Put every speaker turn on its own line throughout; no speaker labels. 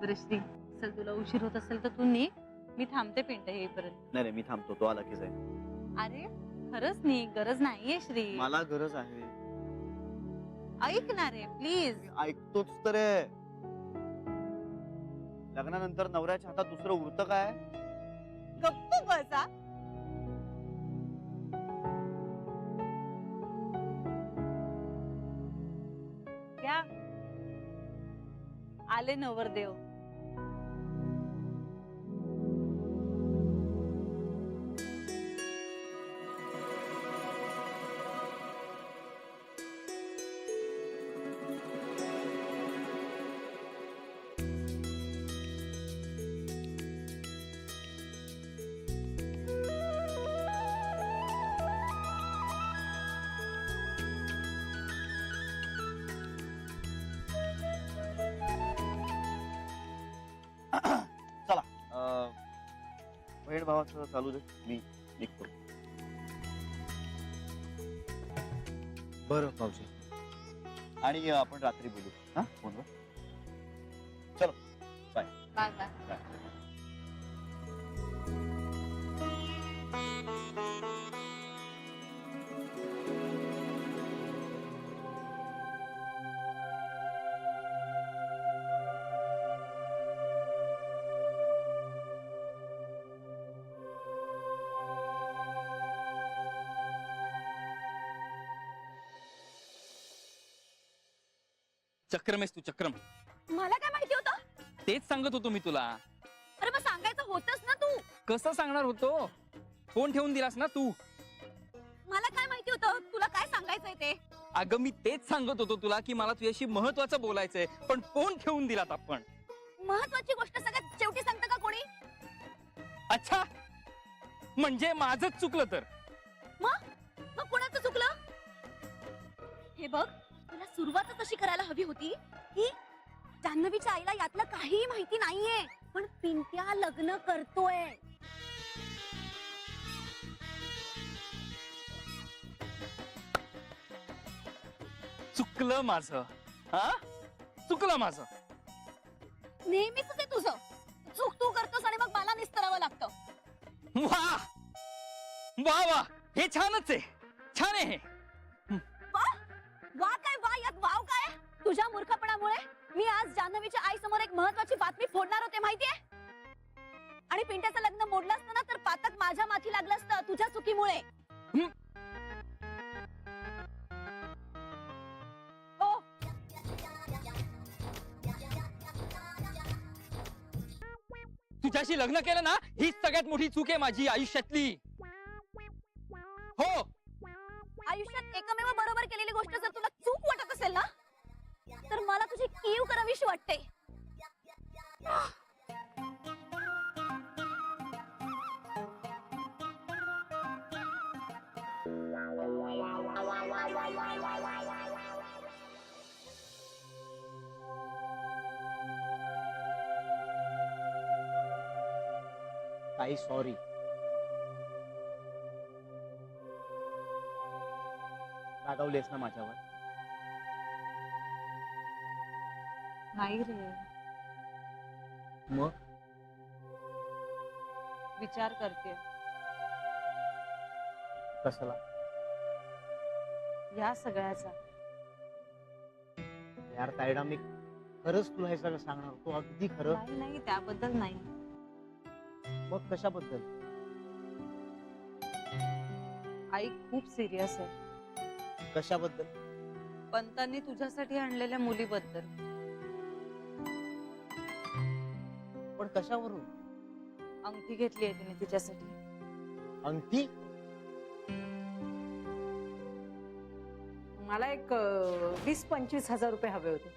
बरं श्री, चल तुला उशीर होत असेल तर तू निघ, मी थांबते पिंट येईपर्यंत.
नाही मी थांबतो, तो आला की जाईल.
अरे खरंच निघ, गरज नाहीये श्री.
मला गरज आहे.
ऐक ना रे प्लीज.
मी ऐकतोच तर आहे. लग्नानंतर नवऱ्याच्या हातात दुसरं उरतं काय?
गप्प बसा. क्या आले नवरदेव.
चला बहीण भावाचं चालू दे, मी निघतो.
बरं मावशी.
आणि आपण रात्री बोलू हा फोनवर. चलो बाय.
Bye bye.
बाय.
चक्रम आहेस तू, चक्रम.
मला काय माहिती होतं?
तेच सांगत होतो मी तुला.
अरे मग सांगायचं होतच ना तू.
कसं सांगणार होतो? फोन ठेवून दिलास ना तू.
मला काय माहिती होतं तुला काय सांगायचंय ते?
अगं मी तेच सांगत होतो तुला की मला तुझ्याशी महत्वाचं बोलायचंय, पण फोन ठेवून दिलात आपण.
महत्वाची गोष्ट सगळ्यात शेवटी सांगतं का कोणी?
अच्छा, म्हणजे माझंच चुकलं तर?
मग कोणाचं चुकलं? हे बघ, तुला सुरुवातच अशी करायला हवी होती की जान्हवीच्या आईला यातलं काहीही माहिती नाहीये, पण पिंट्या लग्न करतोय.
चुकलं माझं. हा, चुकलं माझं.
नेहमीच आहे तुझं. चूक तू करतोस आणि मग मला निस्तरावं लागतं.
वा वा वा, हे छानच आहे. छान आहे हे.
वा वा काय वा, यात वाव काय? तुझ्या मूर्खपणामुळे मी आज जान्हवीच्या आई समोर एक महत्वाची बातमी फोडणार होते माहितीये. आणि पिंट्याचं लग्न मोडलं असतं ना तर पातक माझ्या माथी लागलं असतं तुझ्या चुकीमुळे. ओ
तुझ्याशी लग्न केलं ना, हीच सगळ्यात मोठी चूक आहे माझी आयुष्यातली. हो,
आयुष्यात एकमेव बरोबर केलेली गोष्ट जर तुला चूक वाटत असेल ना, तर मला तुझी कीव करावीशी वाटते.
ताई सॉरी. रागावलीस ना माझ्यावर?
नाही रे,
मग
विचार करते
कसला?
या सगळ्याचा.
यार तायडा, मी खरंच तुला हे सगळं सांगणार होतो, अगदी खरं.
नाही नाही, त्याबद्दल नाही.
मग कशाबद्दल?
आई खूप सिरियस आहे.
कशाबद्दल?
पंतांनी तुझ्यासाठी आणलेल्या मुलीबद्दल.
पण कशावरून?
अंगठी घेतली आहे तिने तिच्यासाठी.
अंगठी?
मला एक 20-25 हजार रुपये हवे होते.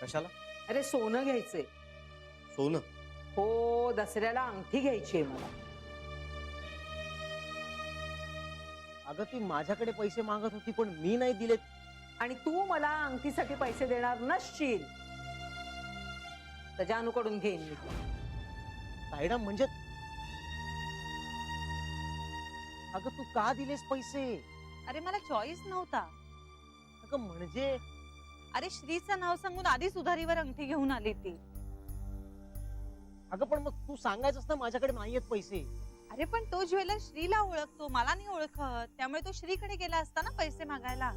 कशाला?
अरे सोनं घ्यायचंय.
सोनं?
हो, दसऱ्याला अंगठी घ्यायची आहे मला.
अगं ती माझ्याकडे पैसे मागत होती पण मी नाही दिलेत.
आणि तू मला अंगठीसाठी पैसे देणार नसशील तर जानूकडून घेईन मी.
तायडा म्हणजे अगं तू का दिलेस पैसे?
अरे मला चॉईस नव्हता.
अगं म्हणजे
अरे श्रीचं नाव सांगून आधीच उधारीवर अंगठी घेऊन आली ती.
अगं पण मग तू सांगायचंस ना माझ्याकडे नाहीयेत पैसे.
अरे पण तो ज्वेलर श्रीला ओळखतो, मला नाही ओळखत, त्यामुळे तो श्रीकडे गेला असता ना पैसे मागायला.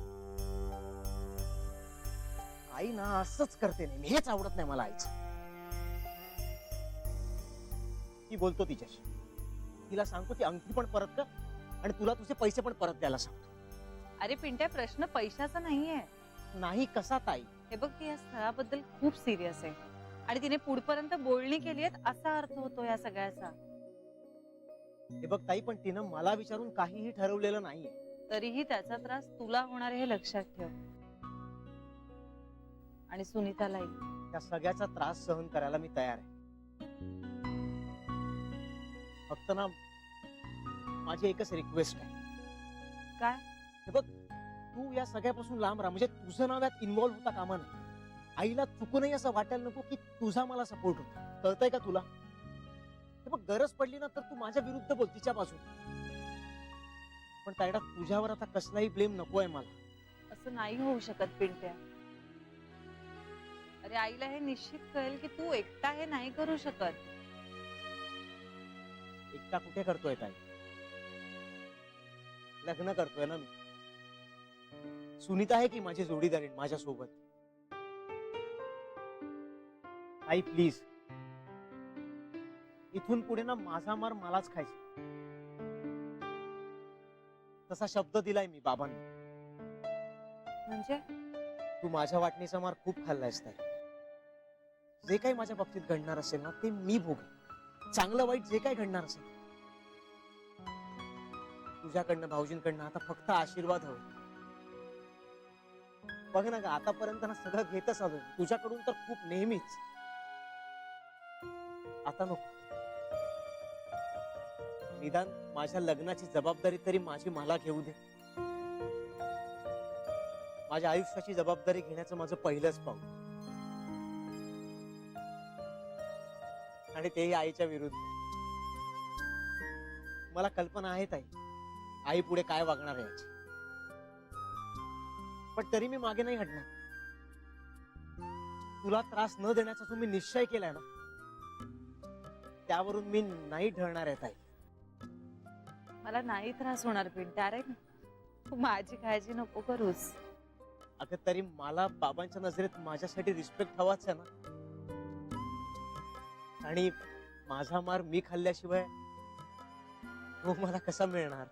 आई ना असंच करते नाही, हेच आवडत नाही मला आईचं. ती बोलतो तिच्याशी, तिला सांगतो ती अंगठी पण परत कर आणि तुला तुझे पैसे पण परत द्यायला सांगतो.
अरे पिंट्या, प्रश्न पैशाचा नाहीये.
नाही कसा ताई?
हे बघ, ती या स्थळाबद्दल खूप सिरियस आहे आणि तिने पुढपर्यंत बोलणी केली आहेत असा अर्थ होतो या सगळ्याचा.
हे बघ ताई, पण तिनं मला विचारून काहीही ठरवलेलं नाहीये.
तरीही त्याचा त्रास तुला होणार आहे हे लक्षात ठेव, आणि सुनीतालाही.
त्या सगळ्याचा त्रास सहन करायला मी तयार आहे. फक्त ना माझी एकच रिक्वेस्ट आहे.
काय?
हे बघ, तू या सगळ्यापासून लांब राहा, म्हणजे तुझं नाव यात इन्व्हॉल्व्ह होता कामा नये. आईला चुकूनही असं वाटायला नको की तुझा मला सपोर्ट होता. कळतंय का तुला? हे बघ, गरज पडली ना तर तू माझ्या विरुद्ध बोल, तिच्या बाजूने. पण तायडा, तुझ्यावर आता कसलाही ब्लेम नकोय मला.
असं नाही होऊ शकत पिंट्या. अरे आईला हे निश्चित कळेल की तू एकटा हे नाही करू शकत.
एकटा कुठे करतोय ताई? लग्न करतोय ना मी. सुनीता आहे की माझी जोडीदारी माझ्या सोबत. आई प्लीज, इथून पुढे ना माझा मार मलाच खायचा. तसा शब्द दिलाय मी बाबांना.
म्हणजे
तू माझ्या वाटणीचा मार खूप खाल्लायस ताई. जे काही माझ्या बाबतीत घडणार असेल ना ते मी भोगेन. चांगलं वाईट जे काही घडणार असेल. तुझ्याकडनं भाऊजींकडनं आता फक्त आशीर्वाद हवे. बघ ना ग, आतापर्यंत ना सगळं घेतच आलो तुझ्याकडून तर खूप, नेहमीच. आता नको. निदान माझ्या लग्नाची जबाबदारी तरी माझी मला घेऊ दे. माझ्या आयुष्याची जबाबदारी घेण्याचं माझं पहिलंच पाऊल, आणि तेही आईच्या विरुद्ध. मला कल्पना आहे ताई, आई पुढे काय वागणार आहे याची. पण तरी मी मागे नाही हटणार. तुला त्रास न देण्याचा जो मी निश्चय केलाय ना, त्यावरून मी नाही ढळणार आहे ताई.
मला नाही त्रास होणार पिंट्या. अरे तू माझी काळजी नको करूस.
अगं तरी मला बाबांच्या नजरेत माझ्यासाठी रिस्पेक्ट हवाच आहे ना. आणि माझा मार मी खाल्ल्याशिवाय तो मला कसा मिळणार?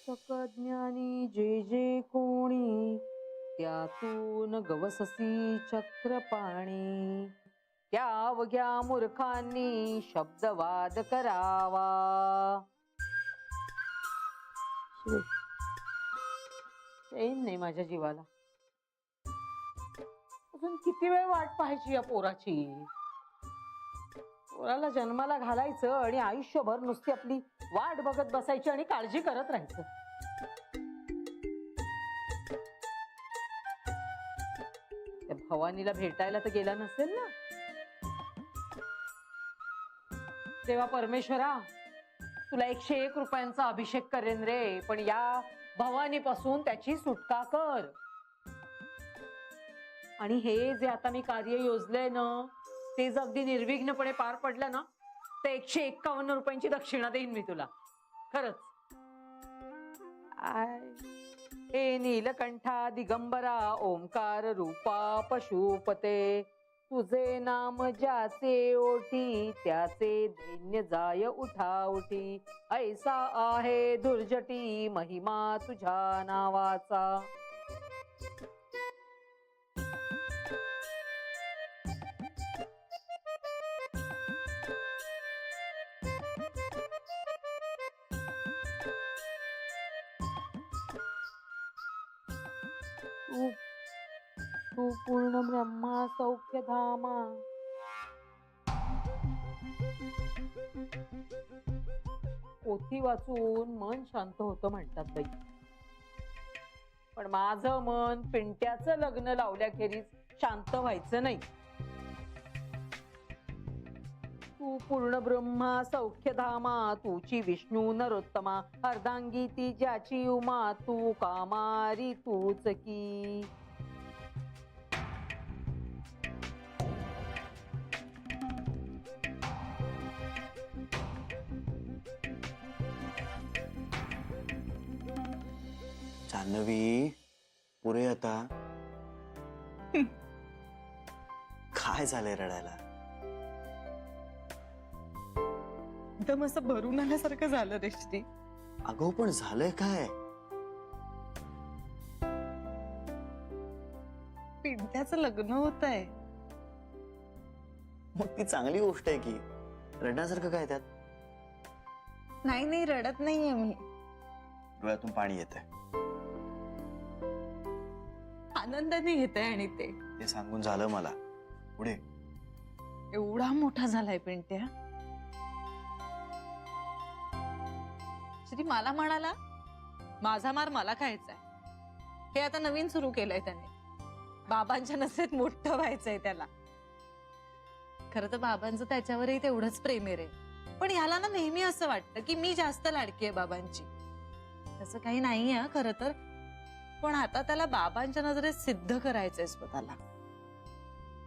पुस्तकज्ञानी जे जे कोणी, त्यातून गवससी चक्रपाणी. त्या अवघ्या मूर्खांनी शब्दवाद करावा. चैन नाही माझ्या जीवाला. अजून किती वेळ वाट पाहायची या पोराची? पोराला जन्माला घालायचं आणि आयुष्यभर नुसती आपली वाट बघत बसायची आणि काळजी करत राहायचं. त्या भवानीला भेटायला तर गेला नसेल ना? देवा परमेश्वरा, तुला 101 रुपयांचा अभिषेक करेन रे, पण या भवानी पासून त्याची सुटका कर. आणि हे जे आता मी कार्य योजलंय ना, ते जर अगदी निर्विघ्नपणे पार पडलं ना, तर 151 रुपयांची दक्षिणा देईन मी तुला. खरंच. हे नीलकंठा दिगंबरा ओंकार रूपा पशुपते, तुझे नाम ज्याचे ओठी त्याचे दैन्य जाय उठाउठी. ऐसा आहे दुर्जटी महिमा तुझ्या नावाचा. तू पूर्ण ब्रह्मा सौख्य धामा. पोथी वाचून मन शांत होतं म्हणतात बाई, पण माझं मन पिंट्याचं लग्न लावल्याखेरीज शांत व्हायचं नाही. तू पूर्ण ब्रह्मा सौख्य धामा, तूची विष्णू नरोत्तमा, अर्धांगी ती ज्याची उमा, तू कामारी तूच की.
जान्हवी पुरे आता. काय झालंय रडायला?
एकदम असं भरून आल्यासारखं झालं रे श्री.
अगो पण झालंय काय?
पिंट्याचं लग्न होत आहे.
मग ती चांगली गोष्ट आहे की, रडण्यासारखं काय त्यात?
नाही नाही, रडत नाहीये मी.
डोळ्यातून पाणी येतंय.
आनंदाने घेत आहे. आणि
ते सांगून झालं मला. पुढे
एवढा मोठा झालाय पिंट्या. श्री मला म्हणाला, माझा मार मला खायचाय. हे आता नवीन सुरू केलंय त्याने. बाबांच्या नजरेत मोठं व्हायचंय त्याला. खरं तर बाबांचं त्याच्यावरही तेवढंच प्रेम आहे रे. पण ह्याला ना नेहमी असं वाटतं की मी जास्त लाडकी आहे बाबांची. तसं काही नाहीये खरं तर. पण आता त्याला बाबांच्या नजरेत सिद्ध करायचंय स्वतःला.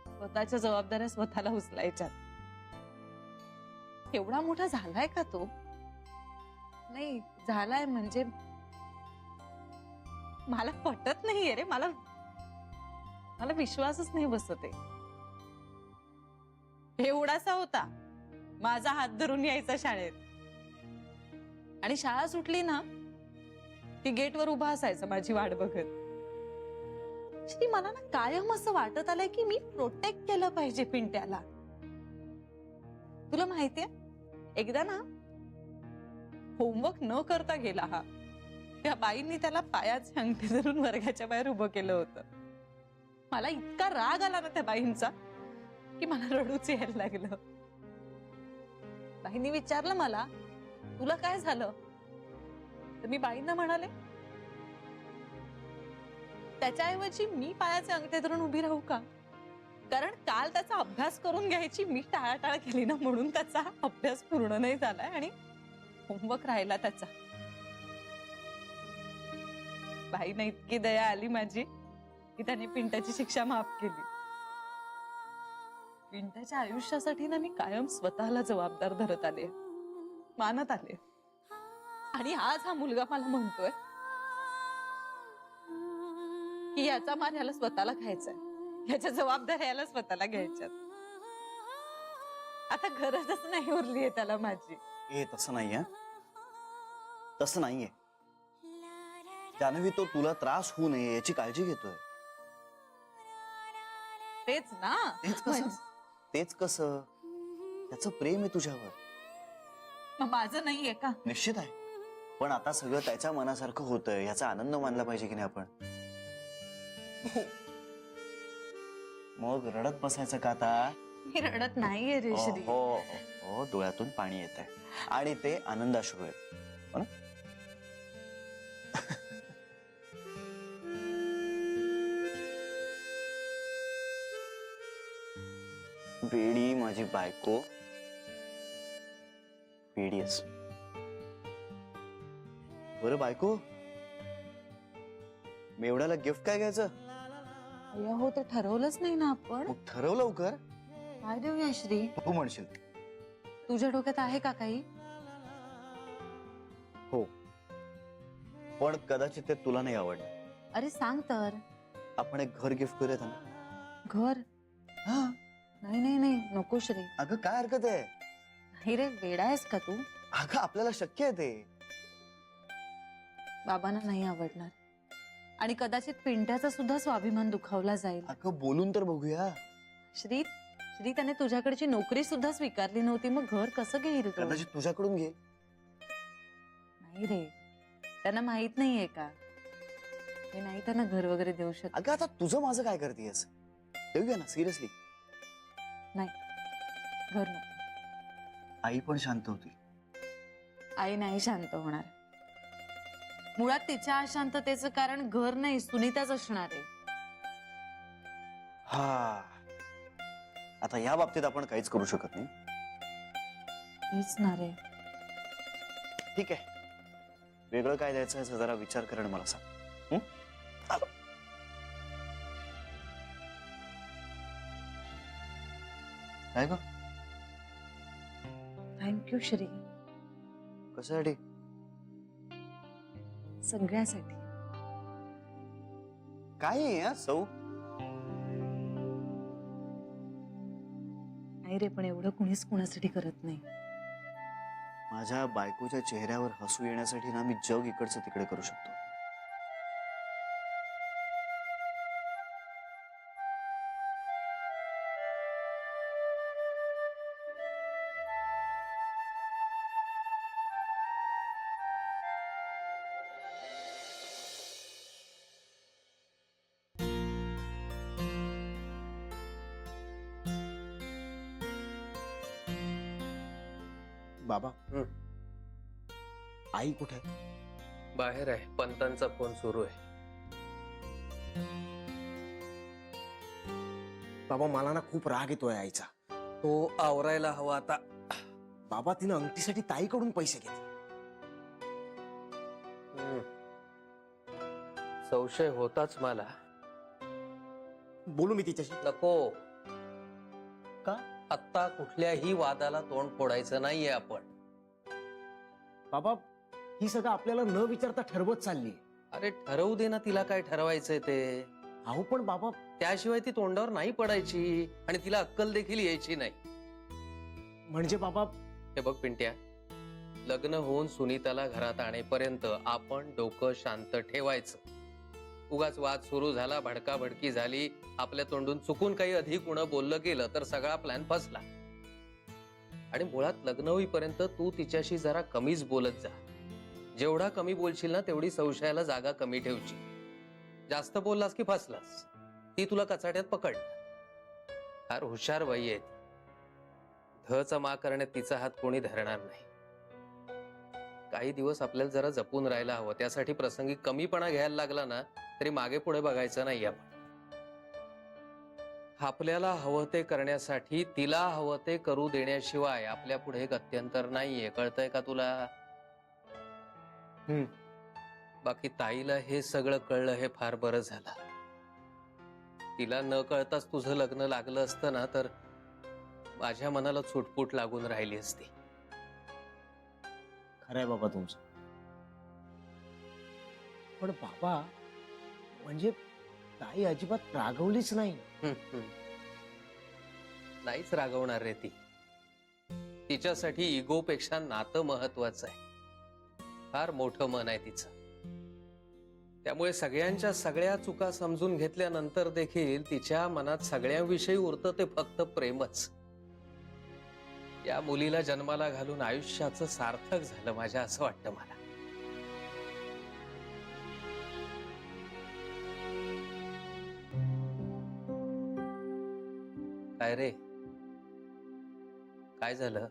स्वतःच्या जबाबदाऱ्या स्वतःला उचलायच्यात. एवढा मोठा झालाय का तो? नाही झालाय म्हणजे मला पटत नाहीये रे. मला विश्वासच नाही बसत आहे. एवढासा होता, माझा हात धरून यायचा शाळेत, आणि शाळा सुटली ना की गेटवर उभा असायचा माझी वाट बघत. श्री मला ना कायम असं वाटत आलंय की मी प्रोटेक्ट केलं पाहिजे पिंट्याला. तुला माहितीये, एकदा ना होमवर्क न करता गेला हा. त्या बाईंनी त्याला पायाचे अंगठे धरून वर्गाच्या बाहेर उभं केलं होतं. मला इतका राग आला ना त्या बाईंचा की मला रडूच यायला लागलं. बाईंनी विचारलं मला, तुला काय झालं? तर मी बाईंना म्हणाले, त्याच्याऐवजी मी पायाचे अंगठे धरून उभी राहू का? कारण काल त्याचा अभ्यास करून घ्यायची मी टाळाटाळ केली ना, म्हणून त्याचा अभ्यास पूर्ण नाही झालाय आणि होमवर्क राहिला त्याचा. बाईंना इतकी दया आली माझी की त्याने पिंट्याची शिक्षा माफ केली. पिंट्याच्या आयुष्यासाठी ना मी कायम स्वतःला जबाबदार धरत आले, मानत आले. आणि आज हा मुलगा मला म्हणतोय की याचा मार याला स्वतःला खायचाय, याच्या जबाबदाऱ्या याला स्वतःला घ्यायच्यात. आता गरजच नाही उरलीये त्याला माझी.
तसं नाहीये. तसं नाहीये जान्हवी. तो तुला त्रास होऊ नये याची काळजी घेतोय.
तेच ना.
तेच कसं? त्याचं प्रेम आहे तुझ्यावर.
मग माझं नाहीये का?
निश्चित आहे. पण आता सगळं त्याच्या मनासारखं होतंय याचा आनंद मानला पाहिजे की नाही आपण? मग रडत बसायचं का आता?
मी रडत नाहीये रे श्री.
हो, डोळ्यातून पाणी येत आहे आणि ते आनंदाश्रू आहे. हो ना? बेडी माझी बायको, बेडीस. बरं बायको, मेवढ्याला गिफ्ट काय घ्यायचं?
हो, ते ठरवलंच नाही ना आपण.
मग ठरव लवकर.
काय देऊया श्री?
तू म्हणशील.
तुझ्या डोक्यात आहे का काही?
हो, पण कदाचित ते तुला नाही आवडणार.
अरे सांग तर.
आपण एक घर गिफ्ट करूया त्यांना.
घर?
हा.
नाही नाही नाही, नको श्री.
अगं काय हरकत आहे?
नाही रे, वेडा आहेस का तू?
अगं आपल्याला शक्य आहे ते.
बाबांना नाही आवडणार आणि कदाचित पिंट्याचा सुद्धा स्वाभिमान दुखावला जाईल.
अगं बोलून तर बघूया.
श्री त्याने तुझ्याकडची नोकरी सुद्धा स्वीकारली नव्हती, मग घर कसं घेईल तो?
कदाचित तुझ्याकडून घे.
नाही रे, त्यांना माहित नाहीये का, मी नाही त्यांना घर वगैरे देऊ शकत.
अगं आता तुझं माझं काय करतेस? देऊया ना, सिरियसली.
घर नको.
आई पण शांत होती.
आई नाही शांत होणार. मुळात तिच्या अशांततेचं कारण घर नाही, सुनीताच असणार आहे.
हा, आता या बाबतीत आपण काहीच करू शकत नाही.
तेच ना रे.
ठीक आहे, वेगळं काय द्यायचं याचा जरा विचार करणं मला सांग. हं? आलो. काय ग?
थँक्यू श्री,
कशासाठी?
सगळ्यासाठी.
काय आहे या सौ?
नाही रे, पण एवढं कुणीच कुणासाठी करत नाही.
माझ्या बायकोच्या चेहऱ्यावर हसू येण्यासाठी ना मी जग इकडचं तिकडे करू शकतो.
बाबा, आई कुठे आहे?
बाहेर आहे, पंतांचा फोन सुरू आहे.
बाबा, मला ना खूप राग येतोय आईचा.
तो आवरायला हवा आता.
बाबा, तिनं अंगठीसाठी ताईकडून पैसे घेतले.
संशय होताच मला.
बोलू मी तिच्याशी?
नको.
का?
आत्ता कुठल्याही वादाला तोंड फोडायचं नाहीये आपण.
बाबा, ही सगळं आपल्याला न विचारता ठरवत चालली.
अरे ठरवू दे ना, तिला काय ठरवायचंय ते.
अहो पण बाबा,
त्याशिवाय ती तोंडावर नाही पडायची आणि तिला अक्कल देखील यायची नाही.
म्हणजे बाबा,
हे बघ पिंट्या, लग्न होऊन सुनीताला घरात आणेपर्यंत आपण डोकं शांत ठेवायचं. उगाच वाद सुरू झाला, भडकाभडकी झाली, आपल्या तोंडून चुकून काही अधिक उणं बोललं गेलं तर सगळा प्लॅन फसला. आणि मुळात लग्न होईपर्यंत तू तिच्याशी जरा कमीच बोलत जा. जेवढा कमी बोलशील ना तेवढी संशयाला जागा कमी ठेवची. जास्त बोललास की फसलास. ती तुला कचाट्यात पकडणार. फार हुशार बाई आहे ती. धचा मा करण्यात तिचा हात कोणी धरणार नाही. काही दिवस आपल्याला जरा जपून राहायला हवं. त्यासाठी प्रसंगी कमीपणा घ्यायला लागला ना तरी मागे पुढे बघायचं नाही आपण. आपल्याला हवं ते करण्यासाठी तिला हवं ते करू देण्याशिवाय आपल्या पुढे गत्यंतर नाहीये. कळतंय का तुला? बाकी ताईला हे सगळं कळलं हे फार बरं झालं. तिला न कळताच तुझं लग्न लागलं असतं ना तर माझ्या मनाला चुटपुट लागून राहिली असती.
खरंय बाबा तुमचं. पण बाबा, म्हणजे ताई अजिबात रागवलीच नाही.
नाहीच रागवणार रे ती. तिच्यासाठी इगो पेक्षा नातं महत्वाचं आहे. फार मोठं मन आहे तिचं. त्यामुळे सगळ्यांच्या सगळ्या चुका समजून घेतल्यानंतर देखील तिच्या मनात सगळ्यांविषयी उरतं ते फक्त प्रेमच. या मुलीला जन्माला घालून आयुष्याचं सार्थक झालं माझ्या, असं वाटतं मला. काय रे, काय झालं?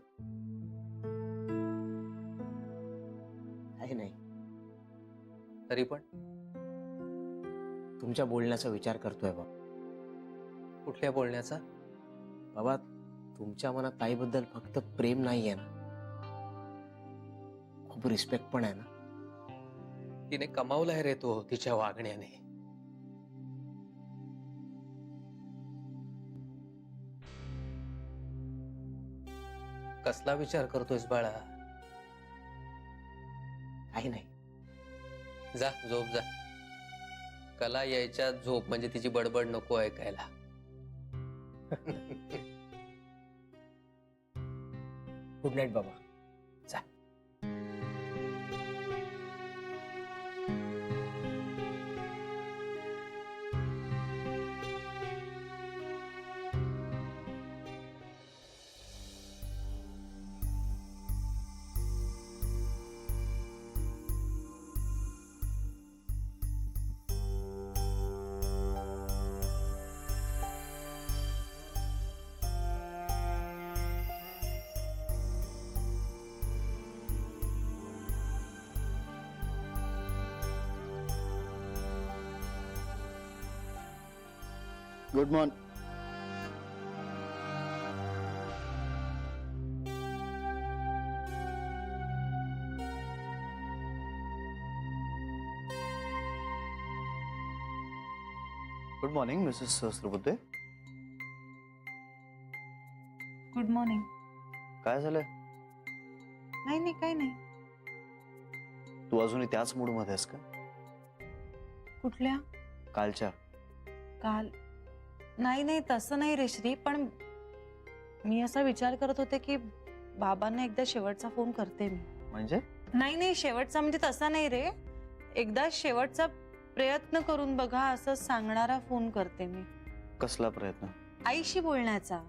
काही नाही.
तरी पण
तुमच्या बोलण्याचा विचार करतोय बाबा.
कुठल्या बोलण्याचा?
बाबा, तुमच्या मनात ताईबद्दल फक्त प्रेम नाहीये ना, खूप रिस्पेक्ट पण आहे ना.
तिने कमावलाय रे तो तिच्या वागण्याने. कसला विचार करतोयस बाळा?
काही नाही.
जा झोप जा. कला यायच्या झोप, म्हणजे तिची बडबड नको ऐकायला.
गुड नाईट बाबा.
जा.
Good morning. Good morning Mrs Sahasrabuddhe.
Good morning.
काय झालंय?
नाही नाही काही नाही.
तू अजूनही त्याच मूड मध्ये आहेस का?
कुठल्या?
कालच्या.
काल नाही नाही तसं नाही रे श्री, पण मी असा विचार करत होते की बाबांना एकदा शेवटचा फोन करते मी.
म्हणजे
नाही नाही शेवटचा म्हणजे तसा नाही रे, एकदा शेवटचा प्रयत्न करून बघा असं सांगणारा फोन करते मी.
कसला प्रयत्न?
आईशी बोलण्याचा.